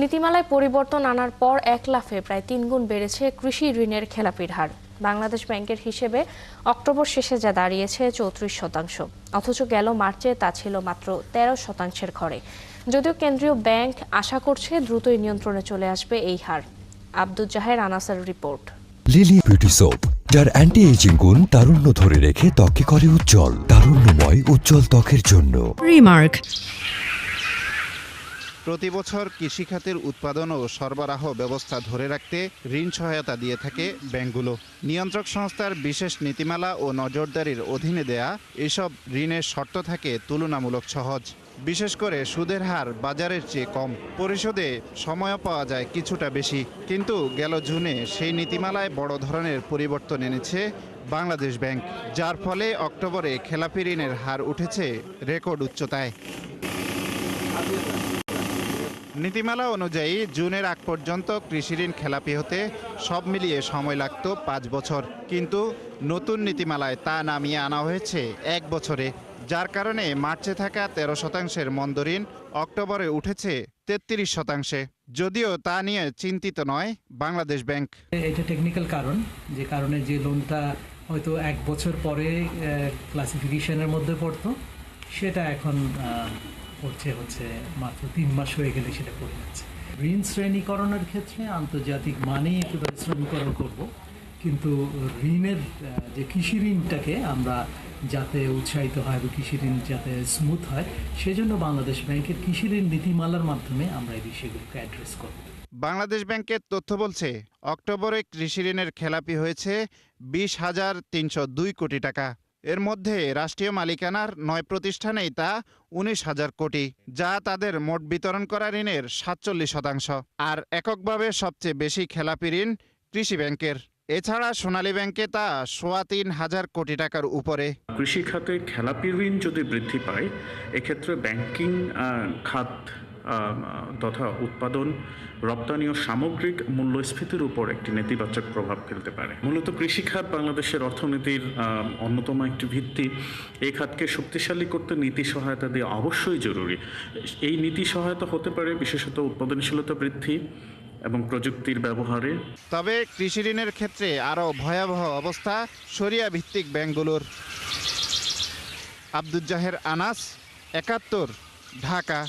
নীতিমালায় পরিবর্তন আনার পর এক লাফে প্রায় ৩ গুণ বেড়েছে কৃষি ঋণের খেলাপির হার। বাংলাদেশ ব্যাংকের হিসেবে অক্টোবর শেষে যা দাঁড়িয়েছে ৩৪%, অথচ গেল মার্চে তা ছিল মাত্র ১৩%-এর ঘরে। যদিও কেন্দ্রীয় ব্যাংক আশা করছে দ্রুতই নিয়ন্ত্রণে চলে আসবে এই হার। আব্দুল জাহের আনাসের রিপোর্ট। লিলি বিউটি সোপ, যার অ্যান্টি এজিং গুণ তারুণ্য ধরে রেখে ত্বককে করে উজ্জ্বল। তারুণ্যময় উজ্জ্বল ত্বকের জন্য রিমার্ক। প্রতি বছর কৃষিখাতের উৎপাদন ও সরবরাহ ব্যবস্থা ধরে রাখতে ঋণ সহায়তা দিয়ে থাকে ব্যাংকগুলো। নিয়ন্ত্রক সংস্থার বিশেষ নীতিমালা ও নজরদারির অধীনে দেয়া এসব ঋণের শর্ত থাকে তুলনামূলক সহজ। বিশেষ করে সুদের হার বাজারের চেয়ে কম, পরিশোধে সময়ও পাওয়া যায় কিছুটা বেশি। কিন্তু গেল জুনে সেই নীতিমালায় বড় ধরনের পরিবর্তন এনেছে বাংলাদেশ ব্যাংক, যার ফলে অক্টোবরে খেলাপি ঋণের হার উঠেছে রেকর্ড উচ্চতায়। নীতিমালা অনুযায়ী জুনের আগ পর্যন্ত কৃষিঋণ খেলাপি হতে সব মিলিয়ে সময় লাগত ৫ বছর, কিন্তু নতুন নীতিমালায় তা নামিয়ে আনা হয়েছে ১ বছরে, যার কারণে মার্চে থাকা ১৩%-এর মন্দঋণ অক্টোবরে উঠেছে ৩৩%। যদিও তা নিয়ে চিন্তিত নয় বাংলাদেশ ব্যাংক। এটা টেকনিক্যাল কারণ, যে কারণে যে লোনটা হয়তো ১ বছর পরে ক্লাসিফিকেশনের মধ্যে পড়তো, সেটা এখন হচ্ছে মাত্র ৩ মাস হয়ে গেলে সেটা পড়ে যাচ্ছে। ঋণ শ্রেণীকরণের ক্ষেত্রে আন্তর্জাতিক মানেই একেবারে শ্রেণীকরণ করব, কিন্তু ঋণের যে কৃষি ঋণটাকে আমরা যাতে উৎসাহিত হয় বা কৃষি ঋণ যাতে স্মুথ হয়, সেজন্য বাংলাদেশ ব্যাংকের কৃষি ঋণ নীতিমালার মাধ্যমে আমরা এই বিষয়গুলোকে অ্যাড্রেস করব। বাংলাদেশ ব্যাংকের তথ্য বলছে, অক্টোবরে কৃষি ঋণের খেলাপি হয়েছে ২০,৩০২ কোটি টাকা। এর মধ্যে রাষ্ট্রীয় মালিকানার ৯ প্রতিষ্ঠানেই তা ১৯,০০০ কোটি, যা তাদের মোট বিতরণ করা ঋণের ৪৭%। আর এককভাবে সবচেয়ে বেশি খেলাপি ঋণ কৃষি ব্যাংকের। এছাড়া সোনালী ব্যাংকে তা ৩,৫০০ কোটি টাকার উপরে। কৃষি খাতে খেলাপি ঋণ যদি বৃদ্ধি পায়, এক্ষেত্রে ব্যাংকিং খাত তথা উৎপাদন, রপ্তানি ও সামগ্রিক মূল্যস্ফীতির উপর একটি নেতিবাচক প্রভাব ফেলতে পারে। মূলত কৃষি খাত বাংলাদেশের অর্থনীতির অন্যতম একটি ভিত্তি। এই খাতকে শক্তিশালী করতে নীতি সহায়তা দেওয়া অবশ্যই জরুরি। এই নীতি সহায়তা হতে পারে বিশেষত উৎপাদনশীলতা বৃদ্ধি এবং প্রযুক্তির ব্যবহারে। তবে কৃষি ঋণের ক্ষেত্রে আরও ভয়াবহ অবস্থা শরিয়া ভিত্তিক ব্যাংকগুলোর। আব্দুল জাহের আনাস, ৭১, ঢাকা।